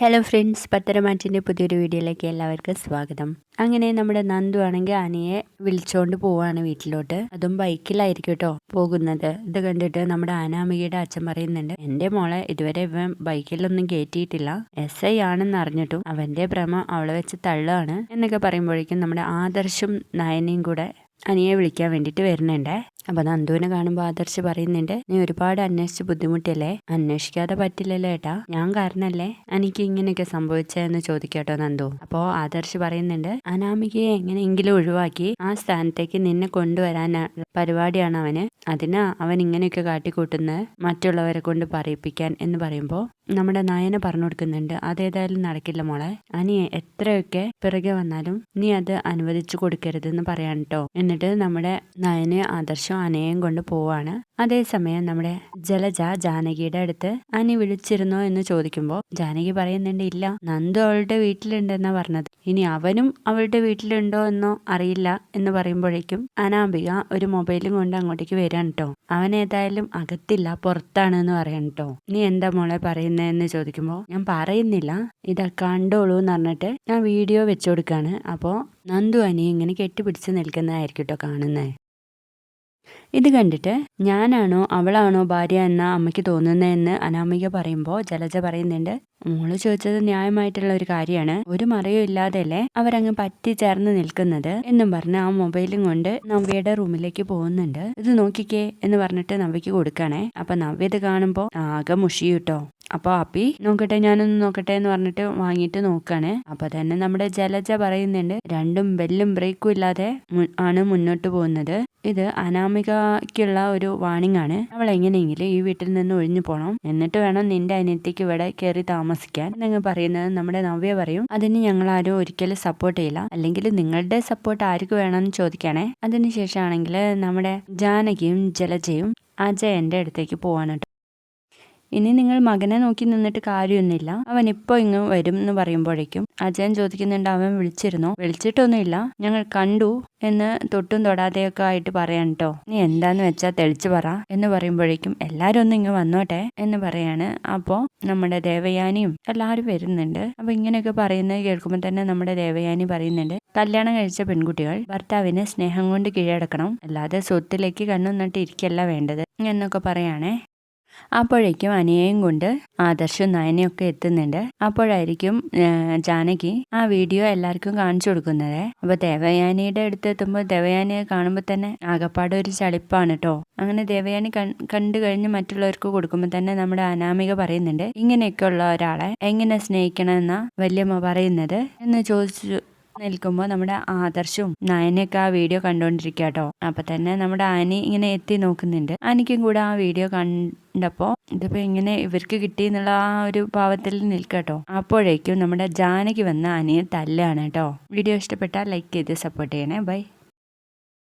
Hello friends, പത്തരമാറ്റിൻ്റെ പുതിയൊരു വീഡിയോയിലേക്ക് എല്ലാവർക്കും സ്വാഗതം. അങ്ങനെ നമ്മുടെ നന്ദു ആണെങ്കിൽ അനിയെ വിളിച്ചോണ്ട് പോവാണ് വീട്ടിലോട്ട്. അതും ബൈക്കിലായിരിക്കും കേട്ടോ പോകുന്നത്. ഇത് കണ്ടിട്ട് നമ്മുടെ അനാമികയുടെ അച്ഛൻ പറയുന്നുണ്ട്, എൻ്റെ മോളെ ഇതുവരെ ഇവൻ ബൈക്കിലൊന്നും കയറ്റിയിട്ടില്ല, SI ആണെന്ന് അറിഞ്ഞിട്ടും അവൻ്റെ ഭ്രമം അവളെ വെച്ച് തള്ളാണ് എന്നൊക്കെ പറയുമ്പോഴേക്കും നമ്മുടെ ആദർശും നയനയും കൂടെ അനിയെ വിളിക്കാൻ വേണ്ടിയിട്ട് വരുന്നുണ്ടേ. അപ്പൊ നന്ദുവിനെ കാണുമ്പോൾ ആദർശ് പറയുന്നുണ്ട്, നീ ഒരുപാട് അന്വേഷിച്ച് ബുദ്ധിമുട്ടില്ലേ, അന്വേഷിക്കാതെ പറ്റില്ലല്ലോ ഏട്ടാ, ഞാൻ കാരണല്ലേ എനിക്ക് ഇങ്ങനെയൊക്കെ സംഭവിച്ചതെന്ന് ചോദിക്കാട്ടോ നന്ദു. അപ്പോ ആദർശ് പറയുന്നുണ്ട്, അനാമികയെ എങ്ങനെയെങ്കിലും ഒഴിവാക്കി ആ സ്ഥാനത്തേക്ക് നിന്നെ കൊണ്ടുവരാൻ പരിപാടിയാണ് അവന്, അതിനാ അവൻ ഇങ്ങനെയൊക്കെ കാട്ടിക്കൂട്ടുന്നത് മറ്റുള്ളവരെ കൊണ്ട് പറയിപ്പിക്കാൻ എന്ന് പറയുമ്പോൾ നമ്മുടെ നയന പറഞ്ഞു കൊടുക്കുന്നുണ്ട്, അതേതായാലും നടക്കില്ല മോളെ, അനി എത്രയൊക്കെ പിറകെ വന്നാലും നീ അത് അനുവദിച്ചു കൊടുക്കരുതെന്ന് പറയാൻ കേട്ടോ. എന്നിട്ട് നമ്മുടെ നയനെ ആദർശം അനയും കൊണ്ട് പോവാണ്. അതേസമയം നമ്മുടെ ജലജ ജാനകിയുടെ അടുത്ത് അനി വിളിച്ചിരുന്നോ എന്ന് ചോദിക്കുമ്പോൾ ജാനകി പറയുന്നുണ്ട്, ഇല്ല, നന്ദു അവളുടെ വീട്ടിലുണ്ടെന്നാ പറഞ്ഞത്, ഇനി അവനും അവളുടെ വീട്ടിലുണ്ടോ എന്നോ അറിയില്ല എന്ന് പറയുമ്പോഴേക്കും അനാമിക ഒരു മൊബൈലും കൊണ്ട് അങ്ങോട്ടേക്ക് വരാൻ കേട്ടോ. അവൻ ഏതായാലും അകത്തില്ല, പുറത്താണ് എന്ന് പറയാൻ കേട്ടോ. നീ എന്താ മോളെ പറയുന്നതെന്ന് ചോദിക്കുമ്പോൾ ഞാൻ പറയുന്നില്ല, ഇതാ കണ്ടോളൂ എന്ന് പറഞ്ഞിട്ട് ഞാൻ വീഡിയോ വെച്ചു കൊടുക്കാണ്. അപ്പോൾ നന്ദു അനി ഇങ്ങനെ കെട്ടിപ്പിടിച്ച് നിൽക്കുന്നതായിരിക്കും കേട്ടോ കാണുന്നത്. ഇത് കണ്ടിട്ട് ഞാനാണോ അവളാണോ ഭാര്യ എന്ന അമ്മയ്ക്ക് തോന്നുന്നതെന്ന് അനാമിക പറയുമ്പോൾ ജലജ പറയുന്നുണ്ട്, മോള് ചോദിച്ചത് ന്യായമായിട്ടുള്ള ഒരു കാര്യമാണ്, ഒരു മറയും ഇല്ലാതെയല്ലേ അവരങ്ങ് പറ്റി ചേർന്ന് നിൽക്കുന്നത് എന്നും പറഞ്ഞ് ആ മൊബൈലും കൊണ്ട് നവ്യയുടെ റൂമിലേക്ക് പോകുന്നുണ്ട്. ഇത് നോക്കിക്കേ എന്ന് പറഞ്ഞിട്ട് നവ്യക്ക് കൊടുക്കണേ. അപ്പൊ നവ്യ ഇത് കാണുമ്പോൾ ആകെ മുഷിയൂട്ടോ. അപ്പോൾ അപ്പി നോക്കട്ടെ, ഞാനൊന്ന് നോക്കട്ടെ എന്ന് പറഞ്ഞിട്ട് വാങ്ങിയിട്ട് നോക്കാണ്. അപ്പൊ തന്നെ നമ്മുടെ ജലജ പറയുന്നുണ്ട്, രണ്ടും ബെല്ലും ബ്രേക്കും ഇല്ലാതെ ആണ് മുന്നോട്ട് പോകുന്നത്, ഇത് അനാമികയ്ക്കുള്ള ഒരു വാണിംഗ് ആണ്, അവൾ എങ്ങനെയെങ്കിലും ഈ വീട്ടിൽ നിന്ന് ഒഴിഞ്ഞു പോകണം, എന്നിട്ട് വേണം നിന്റെ അനിയത്തിക്ക് ഇവിടെ കയറി താമസിക്കാൻ എന്നങ്ങ് പറയുന്നത് നമ്മുടെ നവ്യ പറയും, അതിന് ഞങ്ങൾ ആരും ഒരിക്കലും സപ്പോർട്ട് ചെയ്യില്ല, അല്ലെങ്കിൽ നിങ്ങളുടെ സപ്പോർട്ട് ആർക്ക് വേണമെന്ന് ചോദിക്കണേ. അതിനുശേഷമാണെങ്കിൽ നമ്മുടെ ജാനകിയും ജലജയും അജയന്റെ അടുത്തേക്ക് പോവാണ്. ഇനി നിങ്ങൾ മകനെ നോക്കി നിന്നിട്ട് കാര്യമൊന്നുമില്ല, അവൻ ഇപ്പോൾ ഇങ്ങ് വരും എന്ന് പറയുമ്പോഴേക്കും അജയൻ ചോദിക്കുന്നുണ്ട്, അവൻ വിളിച്ചിരുന്നോ? വിളിച്ചിട്ടൊന്നുമില്ല, ഞങ്ങൾ കണ്ടു എന്ന് തൊട്ടും തൊടാതെയൊക്കെ ആയിട്ട് പറയാൻ കേട്ടോ. നീ എന്താന്ന് വെച്ചാൽ തെളിച്ചു പറ എന്ന് പറയുമ്പോഴേക്കും എല്ലാവരും ഒന്ന് ഇങ്ങ് വന്നോട്ടെ എന്ന് പറയാണ്. അപ്പോൾ നമ്മുടെ ദേവയാനിയും എല്ലാവരും വരുന്നുണ്ട്. അപ്പൊ ഇങ്ങനെയൊക്കെ പറയുന്നത് കേൾക്കുമ്പോൾ തന്നെ നമ്മുടെ ദേവയാനി പറയുന്നുണ്ട്, കല്യാണം കഴിച്ച പെൺകുട്ടികൾ ഭർത്താവിനെ സ്നേഹം കൊണ്ട് കീഴടക്കണം, അല്ലാതെ സ്വത്തിലേക്ക് കണ്ണു നട്ട് ഇരിക്കല്ല വേണ്ടത് എന്നൊക്കെ പറയാണേ. അപ്പോഴേക്കും അനിയയും കൊണ്ട് ആദർശും നയനയൊക്കെ എത്തുന്നുണ്ട്. അപ്പോഴായിരിക്കും ജാനകി ആ വീഡിയോ എല്ലാവർക്കും കാണിച്ചു കൊടുക്കുന്നത്. അപ്പൊ ദേവയാനിയുടെ അടുത്ത് എത്തുമ്പോൾ ദേവയാനിയെ കാണുമ്പോൾ തന്നെ ആകപ്പാട് ഒരു ചളിപ്പാണ് കേട്ടോ. അങ്ങനെ ദേവയാനി കണ്ടു കഴിഞ്ഞ് മറ്റുള്ളവർക്ക് കൊടുക്കുമ്പോൾ തന്നെ നമ്മുടെ അനാമിക പറയുന്നുണ്ട്, ഇങ്ങനെയൊക്കെ ഉള്ള ഒരാളെ എങ്ങനെ സ്നേഹിക്കണമെന്ന വല്യമ്മ പറയുന്നത് എന്ന് ചോദിച്ചു നിൽക്കുമ്പോൾ നമ്മുടെ ആദർശവും നയനയൊക്കെ ആ വീഡിയോ കണ്ടുകൊണ്ടിരിക്കുക കേട്ടോ. അപ്പൊ തന്നെ നമ്മുടെ ആനി ഇങ്ങനെ എത്തി നോക്കുന്നുണ്ട്. ആനിക്കും കൂടെ ആ വീഡിയോ കണ്ടപ്പോൾ ഇതിപ്പോ ഇങ്ങനെ ഇവർക്ക് കിട്ടി എന്നുള്ള ആ ഒരു ഭാവത്തിൽ നിൽക്കട്ടോ. അപ്പോഴേക്കും നമ്മുടെ ജാനകി വന്ന ആനിയെ തല്ലാണ് കേട്ടോ. വീഡിയോ ഇഷ്ടപ്പെട്ടാൽ ലൈക്ക് ചെയ്ത് സപ്പോർട്ട് ചെയ്യണേ. ബൈ.